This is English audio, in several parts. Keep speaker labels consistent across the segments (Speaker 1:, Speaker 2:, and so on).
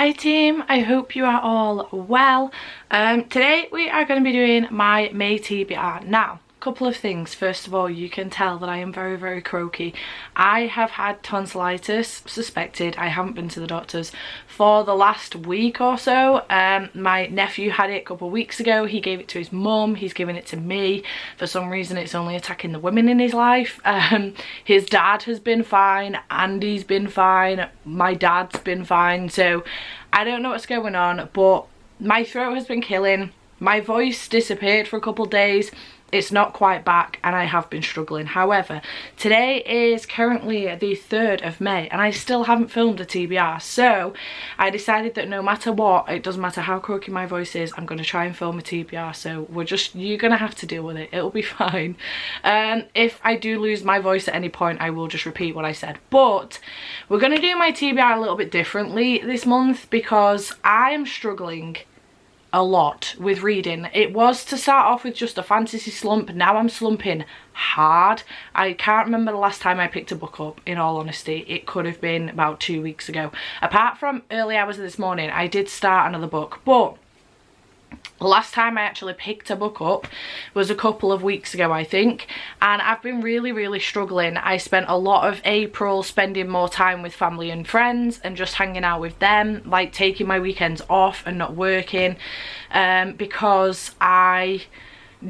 Speaker 1: Hi team, I hope you are all well. Today we are going to be doing my May TBR. Now, a couple of things. First of all, you can tell that I am very croaky. I have had tonsillitis, suspected. I haven't been to the doctors for the last week or so. My nephew had it a couple of weeks ago. He gave it to his mum, he's given it to me. For some reason it's only attacking the women in his life. His dad has been fine, Andy's been fine, my dad's been fine, so I don't know what's going on, but my throat has been killing. My voice disappeared for a couple of days. It's not quite back and I have been struggling. However, today is currently the 3rd of May and I still haven't filmed a TBR, so I decided that no matter what, it doesn't matter how croaky my voice is, I'm going to try and film a TBR. So you're going to have to deal with it. It'll be fine. If I do lose my voice at any point, I will just repeat what I said. But we're going to do my TBR a little bit differently this month because I am struggling a lot with reading. It was to start off with just a fantasy slump. Now I'm slumping hard. I can't remember the last time I picked a book up, in all honesty. It could have been about 2 weeks ago. Apart from early hours of this morning, I did start another book, but the last time I actually picked a book up was a couple of weeks ago, I think, and I've been really struggling. I spent a lot of April spending more time with family and friends and just hanging out with them, like taking my weekends off and not working, because I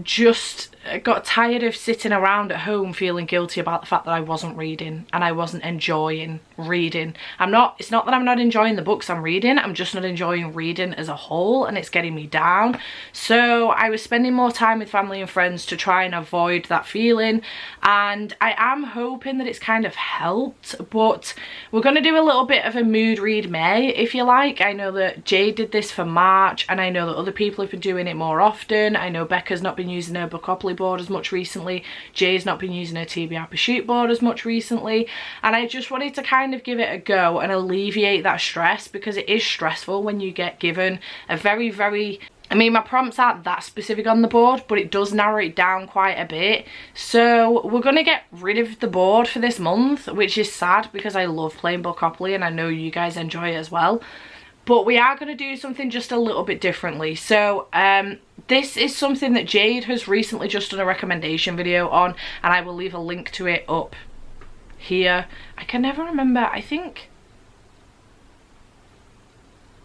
Speaker 1: just got tired of sitting around at home feeling guilty about the fact that I wasn't reading and I wasn't enjoying reading. It's not that I'm not enjoying the books I'm reading, I'm just not enjoying reading as a whole, and it's getting me down. So I was spending more time with family and friends to try and avoid that feeling, and I am hoping that it's kind of helped. But we're going to do a little bit of a mood read May, if you like. I know that Jade did this for March and I know that other people have been doing it more often. I know Becca's not been using her Bookoplathon board as much recently, Jay's not been using her TBR Pursuit board as much recently, and I just wanted to kind of give it a go and alleviate that stress, because it is stressful when you get given a very I mean, my prompts aren't that specific on the board, but it does narrow it down quite a bit. So we're going to get rid of the board for this month, which is sad because I love playing Bookoplathon and I know you guys enjoy it as well. But we are going to do something just a little bit differently. So this is something that Jade has recently just done a recommendation video on, and I will leave a link to it up here. I can never remember, I think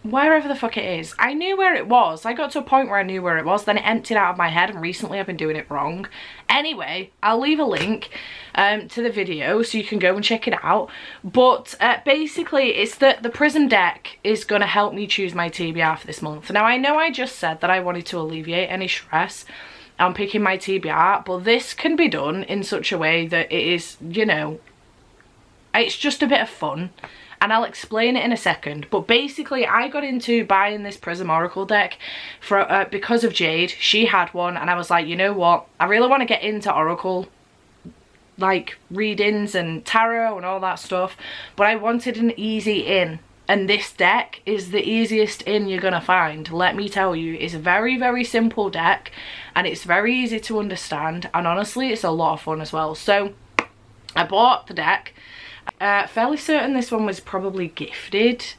Speaker 1: wherever the fuck it is. I knew where it was. I got to a point where I knew where it was, then it emptied out of my head, and recently I've been doing it wrong. Anyway, I'll leave a link to the video so you can go and check it out. But basically it's that the Prism deck is going to help me choose my TBR for this month. Now I know I just said that I wanted to alleviate any stress on picking my TBR, but this can be done in such a way that it is, you know, it's just a bit of fun. And I'll explain it in a second. But basically I got into buying this Prism Oracle deck for because of Jade. She had one and I was like, you know what, I really want to get into Oracle, like readings and tarot and all that stuff, but I wanted an easy in, and this deck is the easiest in you're gonna find. Let me tell you, it's a very simple deck and it's very easy to understand, and honestly it's a lot of fun as well. So I bought the deck. Fairly certain this one was probably gifted,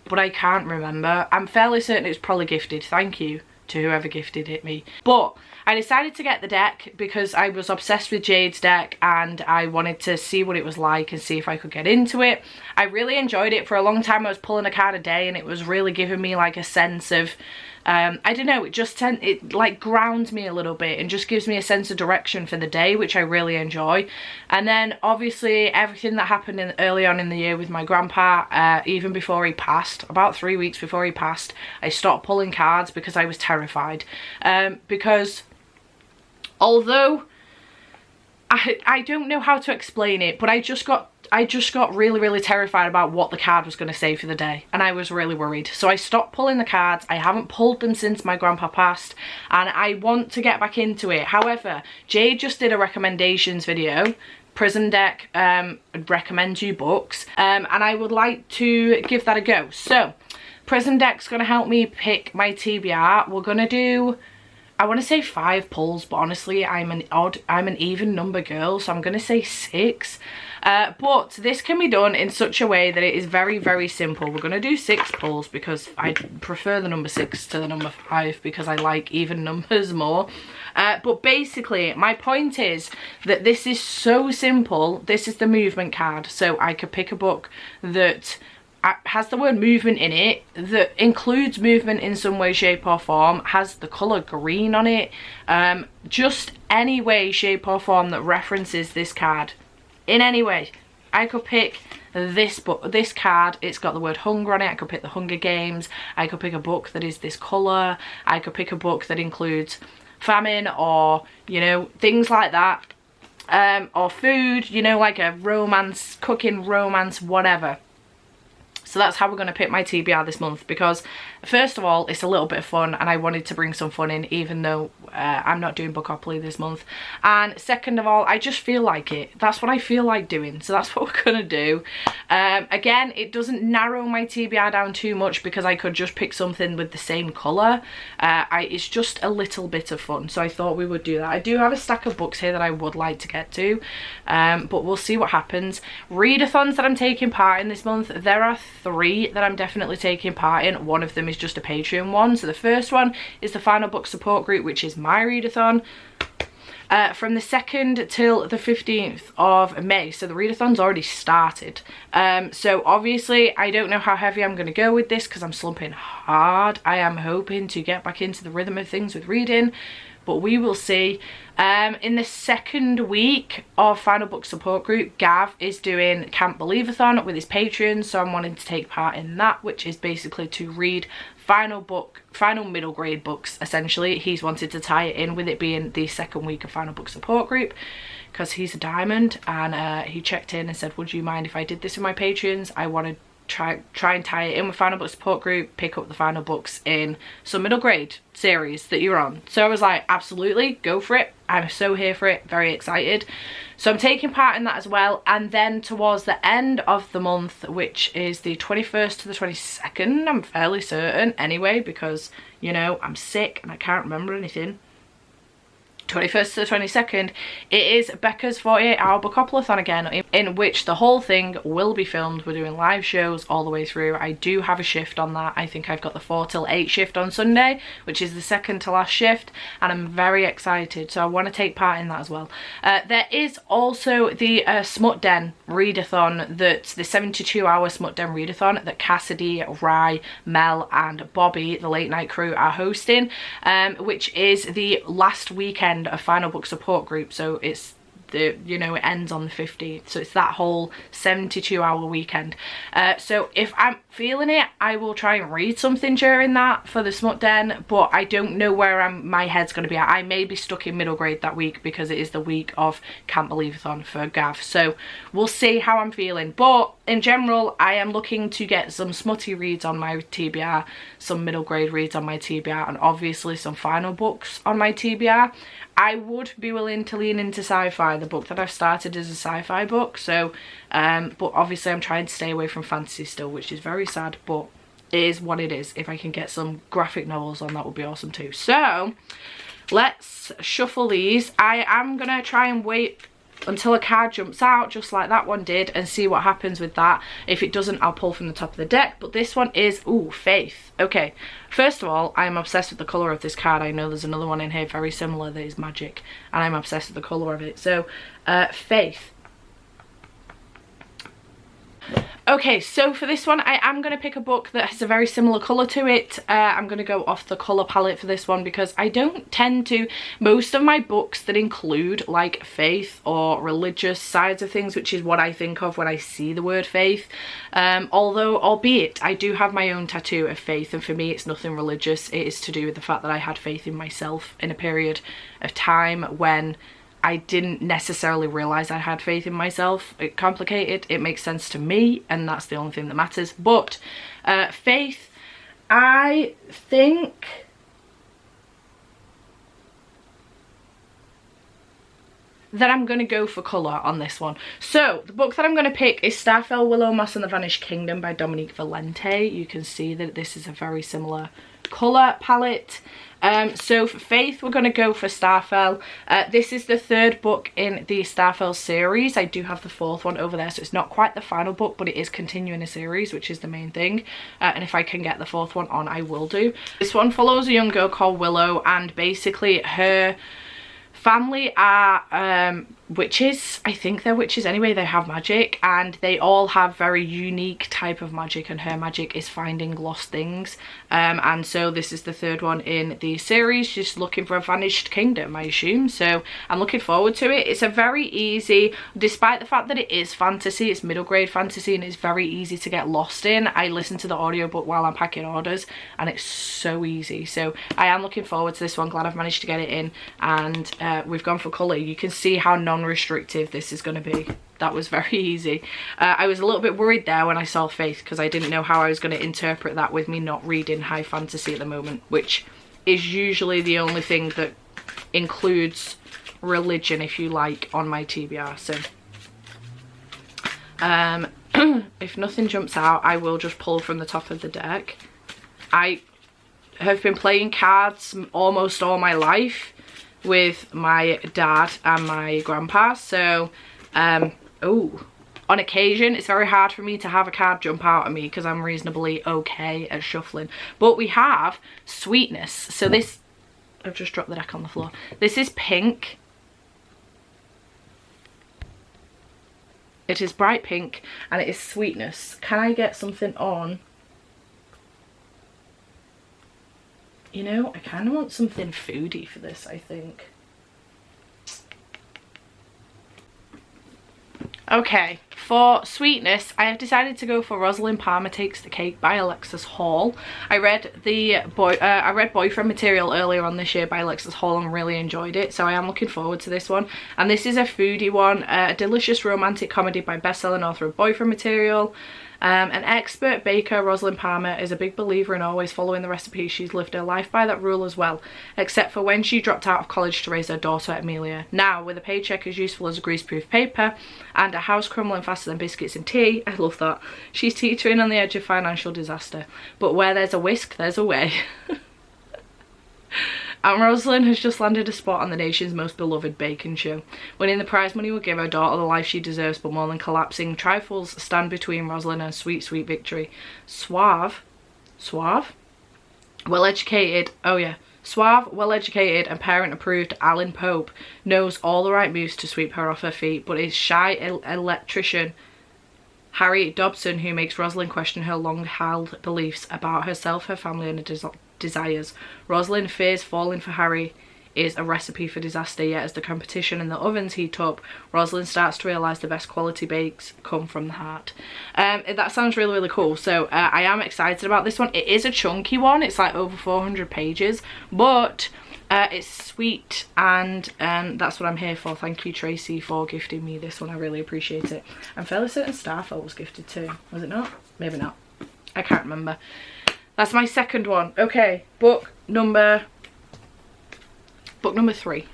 Speaker 1: but I can't remember. I'm fairly certain it was probably gifted. Thank you to whoever gifted it me. But I decided to get the deck because I was obsessed with Jade's deck and I wanted to see what it was like and see if I could get into it. I really enjoyed it. For a long time I was pulling a card a day and it was really giving me like a sense of I don't know, it like grounds me a little bit and just gives me a sense of direction for the day, which I really enjoy. And then obviously everything that happened early on in the year with my grandpa, even before he passed, about 3 weeks before he passed, I stopped pulling cards because I was terrified. Because although I don't know how to explain it, but I just got really terrified about what the card was going to say for the day, and I was really worried. So I stopped pulling the cards. I haven't pulled them since my grandpa passed, and I want to get back into it. However, Jade just did a recommendations video, Prism deck, recommend you books, and I would like to give that a go. So Prism deck's going to help me pick my TBR. We're going to do, I want to say 5 pulls, but honestly I'm an even number girl, so I'm going to say 6. But this can be done in such a way that it is very, very simple. We're going to do 6 pulls because I prefer the number 6 to the number 5 because I like even numbers more. But basically, my point is that this is so simple. This is the movement card. So I could pick a book that has the word movement in it, that includes movement in some way, shape or form, has the colour green on it, just any way, shape or form that references this card in any way. I could pick this book, this card, it's got the word hunger on it. I could pick the Hunger Games. I could pick a book that is this colour. I could pick a book that includes famine or, you know, things like that, or food, you know, like a romance, cooking romance, whatever. So that's how we're going to pick my TBR this month, because first of all, it's a little bit of fun and I wanted to bring some fun in, even though I'm not doing Bookoplathon this month. And second of all, I just feel like it. That's what I feel like doing. So that's what we're going to do. Again, it doesn't narrow my TBR down too much because I could just pick something with the same colour. It's just a little bit of fun. So I thought we would do that. I do have a stack of books here that I would like to get to, but we'll see what happens. Readathons that I'm taking part in this month, there are 3 that I'm definitely taking part in. One of them is just a Patreon one. So the first one is the Final Book Support Group, which is my readathon, from the 2nd till the 15th of May. So the readathon's already started. So obviously I don't know how heavy I'm going to go with this because I'm slumping hard. I am hoping to get back into the rhythm of things with reading, but we will see. In the second week of Final Book Support Group, Gav is doing Camp Believathon with his patrons, so I'm wanting to take part in that, which is basically to read final middle grade books. Essentially, he's wanted to tie it in with it being the second week of Final Book Support Group because he's a diamond, and he checked in and said, would you mind if I did this with my patrons? I want to try and tie it in with Final Book Support Group, pick up the final books in some middle grade series that you're on. So I was like, absolutely, go for it. I'm so here for it, very excited. So I'm taking part in that as well. And then towards the end of the month, which is the 21st to the 22nd, I'm fairly certain anyway, because, you know, I'm sick and I can't remember anything. 21st to the 22nd, it is Becca's 48-hour Bookoplathon again, in which the whole thing will be filmed. We're doing live shows all the way through. I do have a shift on that. I think I've got the 4 till 8 shift on Sunday, which is the second to last shift, and I'm very excited, so I want to take part in that as well. There is also the Smut Den readathon, that's the 72-hour Smut Den readathon that Cassidy, Rye, Mel and Bobby, the late night crew, are hosting, which is the last weekend of Final Book Support Group. So it's the, you know, it ends on the 15th, so it's that whole 72-hour weekend. So if I'm feeling it, I will try and read something during that for the Smut Den, but I don't know where my head's going to be at. I may be stuck in middle grade that week because it is the week of Camp Believathon for Gav, so we'll see how I'm feeling. But in general, I am looking to get some smutty reads on my TBR, some middle grade reads on my TBR, and obviously some final books on my TBR. I would be willing to lean into sci-fi. The book that I've started is a sci-fi book, so but obviously I'm trying to stay away from fantasy still, which is very sad, but it is what it is. If I can get some graphic novels on, that would be awesome too. So let's shuffle these. I am gonna try and wait until a card jumps out, just like that one did, and see what happens with that. If it doesn't, I'll pull from the top of the deck. But this one is, ooh, Faith. Okay, first of all, I'm obsessed with the colour of this card. I know there's another one in here very similar that is magic, and I'm obsessed with the colour of it. So Faith. Okay, so for this one, I am going to pick a book that has a very similar colour to it. I'm going to go off the colour palette for this one because I don't tend to, most of my books that include like faith or religious sides of things, which is what I think of when I see the word faith, although albeit I do have my own tattoo of faith, and for me it's nothing religious. It is to do with the fact that I had faith in myself in a period of time when I didn't necessarily realise I had faith in myself. It's complicated, it makes sense to me, and that's the only thing that matters. But Faith, I think that I'm going to go for colour on this one. So the book that I'm going to pick is Starfell, Willow Moss and the Vanished Kingdom by Dominique Valente. You can see that this is a very similar colour palette. So for Faith, we're going to go for Starfell. This is the third book in the Starfell series. I do have the fourth one over there, so it's not quite the final book, but it is continuing a series, which is the main thing. And if I can get the fourth one on, I will do. This one follows a young girl called Willow, and basically her family are witches. I think they're witches anyway. They have magic, and they all have very unique type of magic, and her magic is finding lost things. And so this is the third one in the series, just looking for a vanished kingdom, I assume. So I'm looking forward to it. It's a very easy, despite the fact that it is fantasy, it's middle grade fantasy, and it's very easy to get lost in. I listen to the audiobook while I'm packing orders, and it's so easy. So I am looking forward to this one. Glad I've managed to get it in, and we've gone for colour. You can see how non-restrictive this is going to be. That was very easy. I was a little bit worried there when I saw Faith, because I didn't know how I was going to interpret that with me not reading high fantasy at the moment, which is usually the only thing that includes religion, if you like, on my TBR. So if nothing jumps out, I will just pull from the top of the deck. I have been playing cards almost all my life with my dad and my grandpa, so on occasion it's very hard for me to have a card jump out at me because I'm reasonably okay at shuffling. But we have Sweetness. So this, I've just dropped the deck on the floor. This is pink. It is bright pink, and it is Sweetness. Can I get something on? You know, I kind of want something foodie for this, I think. Okay, for Sweetness, I have decided to go for Rosalind Palmer Takes the Cake by Alexis Hall. I read Boyfriend Material earlier on this year by Alexis Hall and really enjoyed it, so I am looking forward to this one. And this is a foodie one, a delicious romantic comedy by best-selling author of Boyfriend Material. An expert baker, Rosalind Palmer, is a big believer in always following the recipes. She's lived her life by that rule as well, except for when she dropped out of college to raise her daughter, Amelia. Now, with a paycheck as useful as a greaseproof paper and a house crumbling faster than biscuits and tea, I love that, she's teetering on the edge of financial disaster. But where there's a whisk, there's a way. And Rosalind has just landed a spot on the nation's most beloved bacon show. Winning the prize money will give her daughter the life she deserves, but more than collapsing, trifles stand between Rosalind and sweet, sweet victory. Suave, well-educated, well-educated and parent-approved Alan Pope knows all the right moves to sweep her off her feet, but is shy electrician Harry Dobson who makes Rosalind question her long-held beliefs about herself, her family and her desires. Rosalind fears falling for Harry is a recipe for disaster, yet as the competition and the ovens heat up, Rosalind starts to realise the best quality bakes come from the heart. That sounds really, really cool. So I am excited about this one. It is a chunky one. It's like over 400 pages, but it's sweet, and that's what I'm here for. Thank you, Tracy, for gifting me this one. I really appreciate it. I'm fairly certain Starfell was gifted too. Was it not? Maybe not. I can't remember. That's my second one. Okay, book number 3.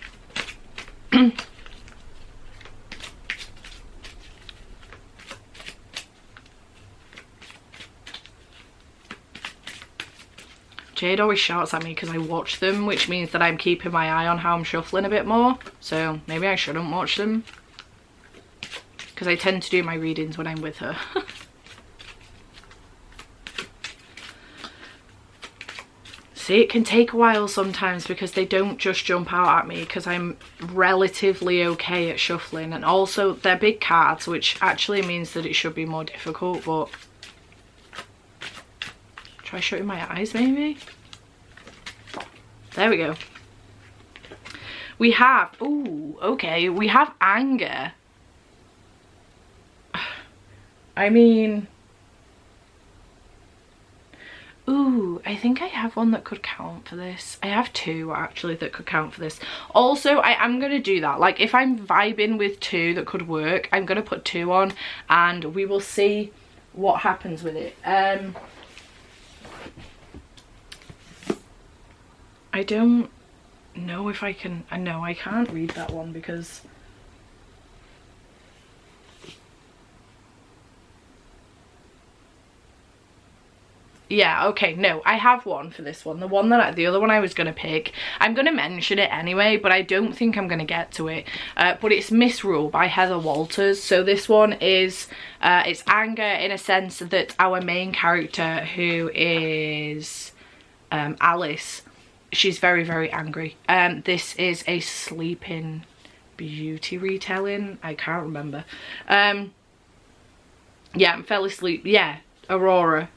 Speaker 1: Jade always shouts at me because I watch them, which means that I'm keeping my eye on how I'm shuffling a bit more. So maybe I shouldn't watch them, because I tend to do my readings when I'm with her. See, it can take a while sometimes because they don't just jump out at me, because I'm relatively okay at shuffling, and also they're big cards, which actually means that it should be more difficult. But try shutting my eyes maybe. There we go. We have, ooh, okay, we have Anger. I mean, ooh, I think I have one that could count for this. I have 2 actually that could count for this. Also, I am going to do that. Like, if I'm vibing with 2 that could work, I'm going to put 2 on and we will see what happens with it. I don't know if I can, no, I can't read that one because Yeah, okay, no, I have one for this one. The other one I was going to pick, I'm going to mention it anyway, but I don't think I'm going to get to it. But it's Misrule by Heather Walters. So this one is, it's anger in a sense that our main character, who is Alice, she's very, very angry. This is a Sleeping Beauty retelling. I can't remember. Yeah, I'm fell asleep. Yeah, Aurora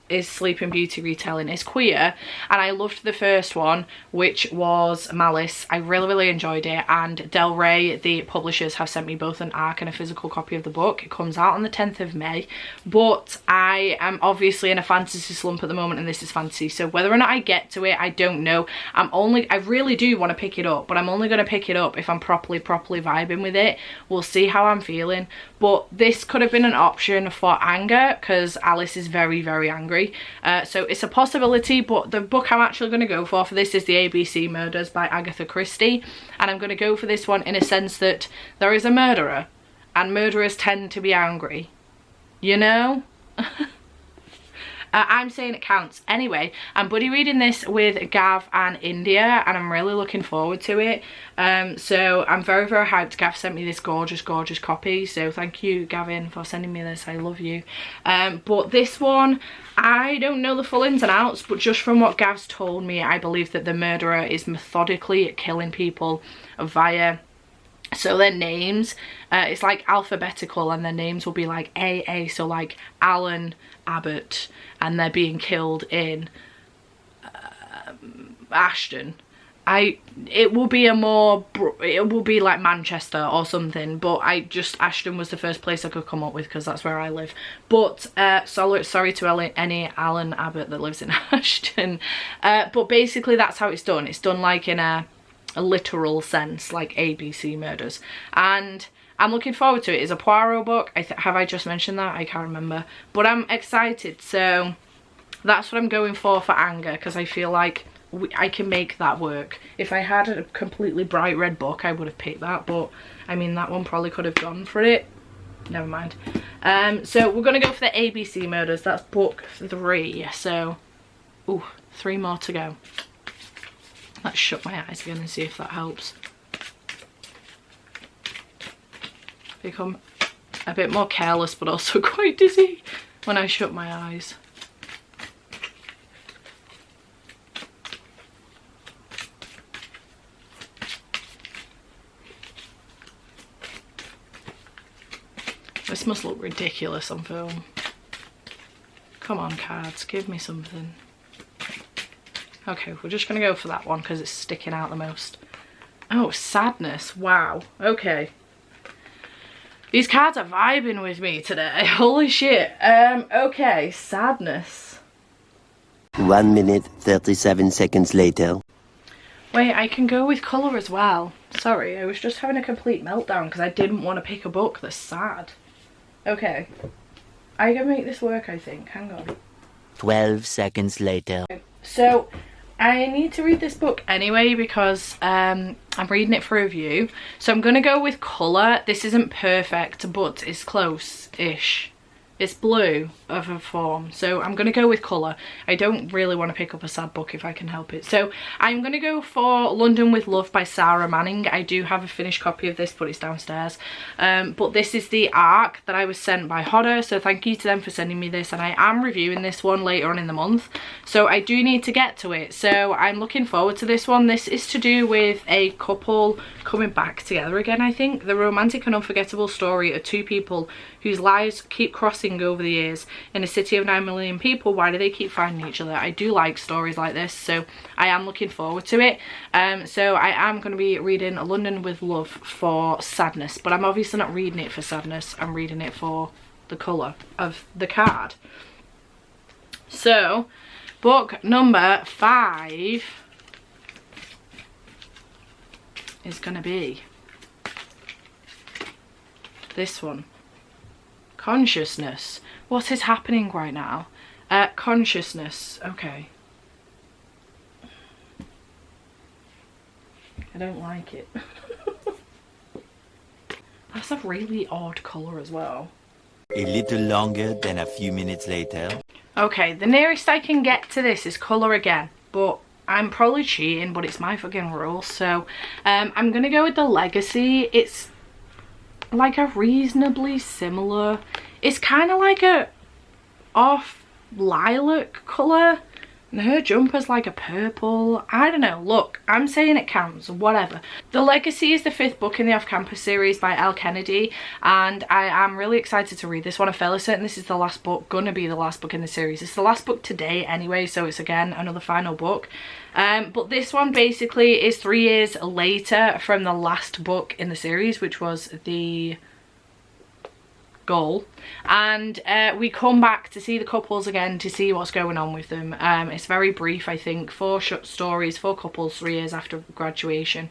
Speaker 1: is Sleeping Beauty retelling. It's queer, and I loved the first one, which was Malice. I really, really enjoyed it, and Del Rey, the publishers, have sent me both an ARC and a physical copy of the book. It comes out on the 10th of May, but I am obviously in a fantasy slump at the moment, and this is fantasy, so whether or not I get to it, I don't know. I really do want to pick it up, but I'm only going to pick it up if I'm properly vibing with it. We'll see how I'm feeling, but this could have been an option for anger, because Alice is very, very angry. So it's a possibility, but the book I'm actually going to go for this is the ABC Murders by Agatha Christie, and I'm going to go for this one in a sense that there is a murderer, and murderers tend to be angry, you know? I'm saying it counts. Anyway, I'm buddy reading this with Gav and India, and I'm really looking forward to it. So I'm very, very hyped. Gav sent me this gorgeous, gorgeous copy, so thank you, Gavin, for sending me this. I love you. But this one, I don't know the full ins and outs, but just from what Gav's told me, I believe that the murderer is methodically killing people via, so their names, it's like alphabetical, and their names will be like AA, so like Alan Abbott, and they're being killed in Ashton. It will be like Manchester or something, but Ashton was the first place I could come up with because that's where I live. But sorry to any Alan Abbott that lives in Ashton, but basically that's how it's done. It's done like in a literal sense, like ABC Murders, and I'm looking forward to it. It's a Poirot book. Have I just mentioned that? I can't remember, but I'm excited. So that's what I'm going for anger, because I feel like I can make that work. If I had a completely bright red book, I would have picked that, but I mean, that one probably could have gone for it. Never mind. So we're gonna go for the ABC Murders. That's book 3. So, ooh, 3 more to go. Let's shut my eyes again and see if that helps. Become a bit more careless, but also quite dizzy when I shut my eyes. This must look ridiculous on film. Come on, cards, give me something. Okay, we're just gonna go for that one because it's sticking out the most. Oh, sadness. Wow. Okay. These cards are vibing with me today. Holy shit. Okay, sadness.
Speaker 2: 1 minute, 37 seconds later.
Speaker 1: Wait, I can go with colour as well. Sorry, I was just having a complete meltdown because I didn't want to pick a book that's sad. Okay. I can make this work, I think. Hang on.
Speaker 2: 12 seconds later.
Speaker 1: So, I need to read this book anyway because I'm reading it for review. So I'm going to go with colour. This isn't perfect, but it's close-ish. It's blue of a form, so I'm going to go with colour. I don't really want to pick up a sad book if I can help it. So I'm going to go for London with Love by Sarah Manning. I do have a finished copy of this, but it's downstairs. But this is the ARC that I was sent by Hodder, so thank you to them for sending me this, and I am reviewing this one later on in the month. So I do need to get to it, so I'm looking forward to this one. This is to do with a couple coming back together again, I think. The romantic and unforgettable story of 2 people whose lives keep crossing over the years. In a city of 9 million people, why do they keep finding each other? I do like stories like this, so I am looking forward to it. So I am going to be reading London with Love for sadness, but I'm obviously not reading it for sadness. I'm reading it for the colour of the card. So book number 5 is going to be this one. Consciousness. What is happening right now? Consciousness. Okay. I don't like it. That's a really odd colour as well.
Speaker 2: A little longer than a few minutes later.
Speaker 1: Okay, the nearest I can get to this is colour again, but I'm probably cheating, but it's my fucking rule. So I'm gonna go with the Legacy. It's like a reasonably similar, it's kind of like a off lilac colour, and her jumper's like a purple. I don't know, look, I'm saying it counts, whatever. The Legacy is the 5th book in the Off-Campus series by Elle Kennedy, and I am really excited to read this one. I'm fairly certain this is the last book, gonna be the last book in the series. It's the last book today anyway, so it's again another final book. But this one basically is 3 years later from the last book in the series, which was the Goal, and we come back to see the couples again, to see what's going on with them. It's very brief, I think, 4 short stories, 4 couples 3 years after graduation.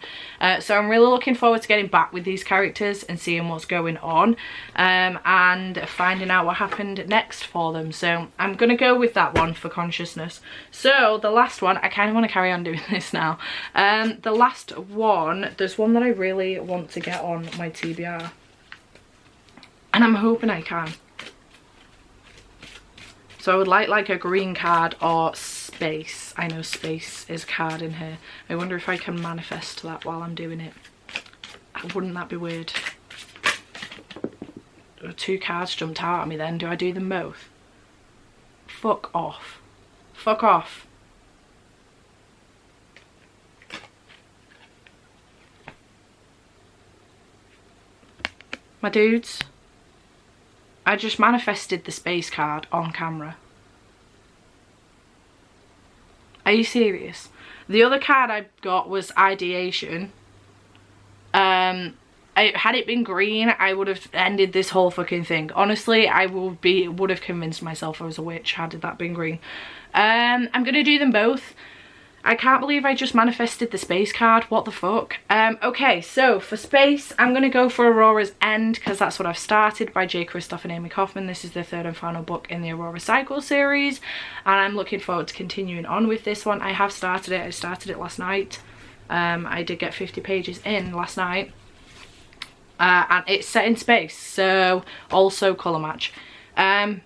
Speaker 1: So I'm really looking forward to getting back with these characters and seeing what's going on, and finding out what happened next for them. So I'm gonna go with that one for consciousness. So the last one, I kind of want to carry on doing this now. The last one, there's one that I really want to get on my TBR, and I'm hoping I can. So I would like a green card or space. I know space is a card in here. I wonder if I can manifest that while I'm doing it. Wouldn't that be weird? 2 cards jumped out at me then. Do I do them both? Fuck off. Fuck off. My dudes, I just manifested the space card on camera. Are you serious? The other card I got was ideation. Had it been green, I would have ended this whole fucking thing. Honestly, I would have convinced myself I was a witch had that been green. I'm gonna do them both. I can't believe I just manifested the space card. What the fuck? Okay, so for space, I'm going to go for Aurora's End, because that's what I've started, by J. Kristoff and Amy Kaufman. This is the 3rd and final book in the Aurora Cycle series, and I'm looking forward to continuing on with this one. I have started it. I started it last night. I did get 50 pages in last night. And it's set in space, so also colour match. How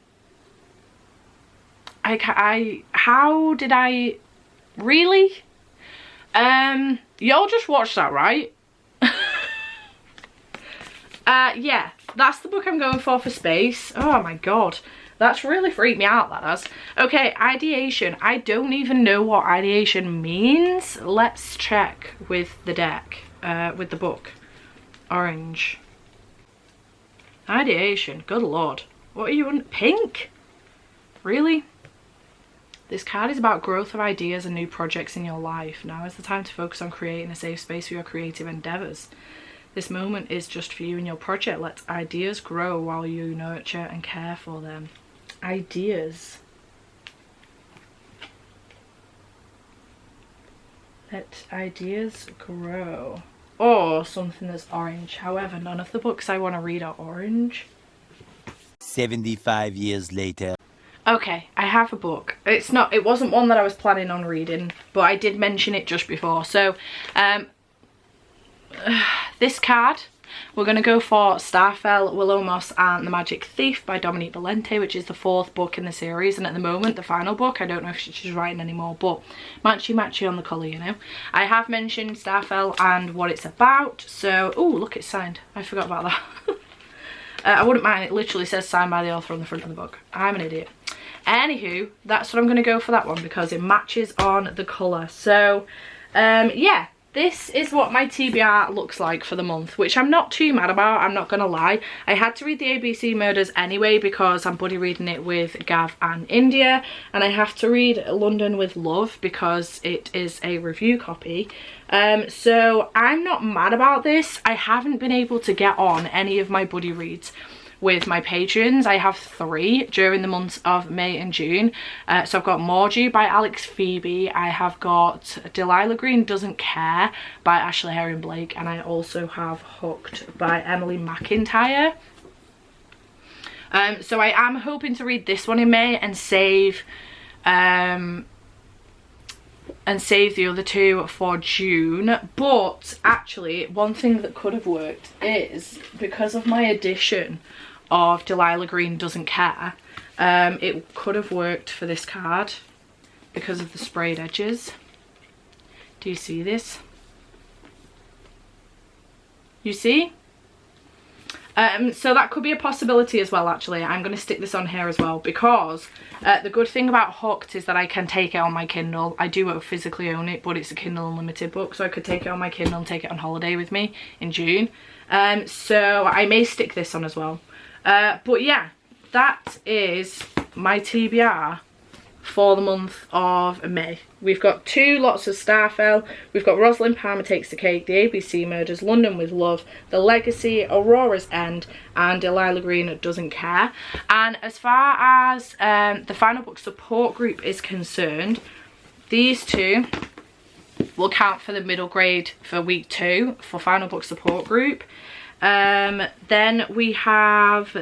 Speaker 1: did I... Really? Y'all just watched that, right? Yeah, that's the book I'm going for space. Oh my god, that's really freaked me out, that has. Okay, ideation. I don't even know what ideation means. Let's check with the deck, with the book. Orange. Ideation, good lord. What are you on? Pink? Really? This card is about growth of ideas and new projects in your life. Now is the time to focus on creating a safe space for your creative endeavours. This moment is just for you and your project. Let ideas grow while you nurture and care for them. Ideas. Let ideas grow. Or something that's orange. However, none of the books I want to read are orange.
Speaker 2: 75 years later.
Speaker 1: Okay, I have a book. It wasn't one that I was planning on reading, but I did mention it just before. So, this card, we're going to go for Starfell, Willow Moss and the Magic Thief by Dominique Valente, which is the 4th book in the series, and at the moment the final book. I don't know if she's writing anymore, but matchy on the colour, you know. I have mentioned Starfell and what it's about, so... Oh, look, it's signed. I forgot about that. I wouldn't mind. It literally says signed by the author on the front of the book. I'm an idiot. Anywho, that's what I'm going to go for that one, because it matches on the colour. So, yeah, this is what my TBR looks like for the month, which I'm not too mad about, I'm not going to lie. I had to read the ABC Murders anyway, because I'm buddy reading it with Gav and India, and I have to read London with Love because it is a review copy. So I'm not mad about this. I haven't been able to get on any of my buddy reads with my patrons. I have 3 during the months of May and June. So I've got Morgie by Alex Phoebe, I have got Delilah Green Doesn't Care by Ashley Herring Blake, and I also have Hooked by Emily McIntyre. So I am hoping to read this one in May and save the other 2 for June. But actually, one thing that could have worked is, because of my edition of Delilah Green Doesn't Care. It could have worked for this card because of the sprayed edges. Do you see this? You see? So that could be a possibility as well, actually. I'm going to stick this on here as well because the good thing about Hooked is that I can take it on my Kindle. I do physically own it, but it's a Kindle Unlimited book, so I could take it on my Kindle and take it on holiday with me in June. So I may stick this on as well. But yeah, that is my TBR for the month of May. We've got 2 lots of Starfell. We've got Rosalind Palmer Takes the Cake, The ABC Murders, London with Love, The Legacy, Aurora's End, and Delilah Green Doesn't Care. And as far as the Final Book support group is concerned, these 2 will count for the middle grade for week 2 for Final Book support group. Then we have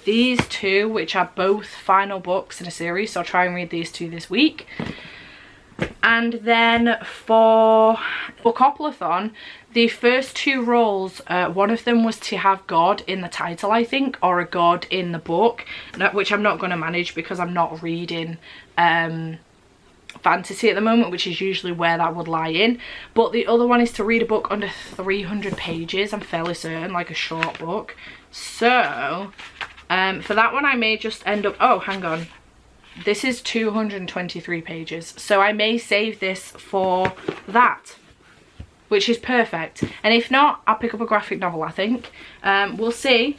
Speaker 1: these 2, which are both final books in a series, so I'll try and read these 2 this week. And then for Bookoplathon, the first 2 roles, one of them was to have God in the title, I think, or a God in the book, which I'm not going to manage because I'm not reading fantasy at the moment, which is usually where that would lie in. But the other one is to read a book under 300 pages, I'm fairly certain, like a short book. So for that one I may just end up, oh hang on, this is 223 pages, so I may save this for that, which is perfect. And if not, I'll pick up a graphic novel, I think. We'll see.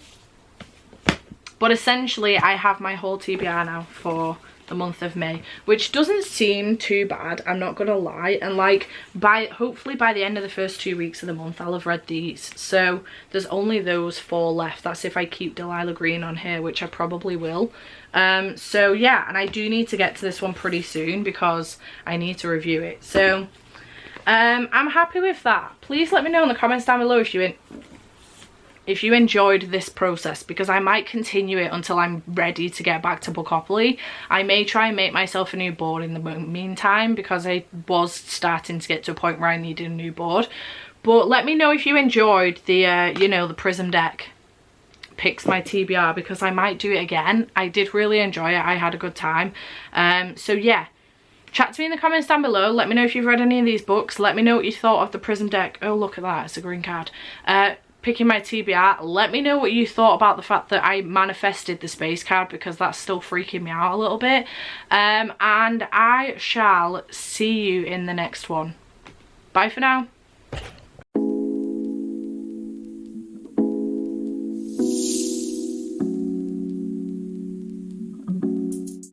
Speaker 1: But essentially I have my whole TBR now for the month of May, which doesn't seem too bad, I'm not gonna lie. And like hopefully by the end of the first 2 weeks of the month I'll have read these, so there's only those 4 left. That's if I keep Delilah Green on here, which I probably will. So yeah, and I do need to get to this one pretty soon because I need to review it. So I'm happy with that. Please let me know in the comments down below if you enjoyed this process, because I might continue it until I'm ready to get back to Bookopoly. I may try and make myself a new board in the meantime because I was starting to get to a point where I needed a new board. But let me know if you enjoyed the, you know, the Prism deck picks my TBR, because I might do it again. I did really enjoy it. I had a good time. So yeah, chat to me in the comments down below. Let me know if you've read any of these books. Let me know what you thought of the Prism deck. Oh, look at that. It's a green card. Picking my TBR. Let me know what you thought about the fact that I manifested the space card, because that's still freaking me out a little bit. And I shall see you in the next one. Bye for now.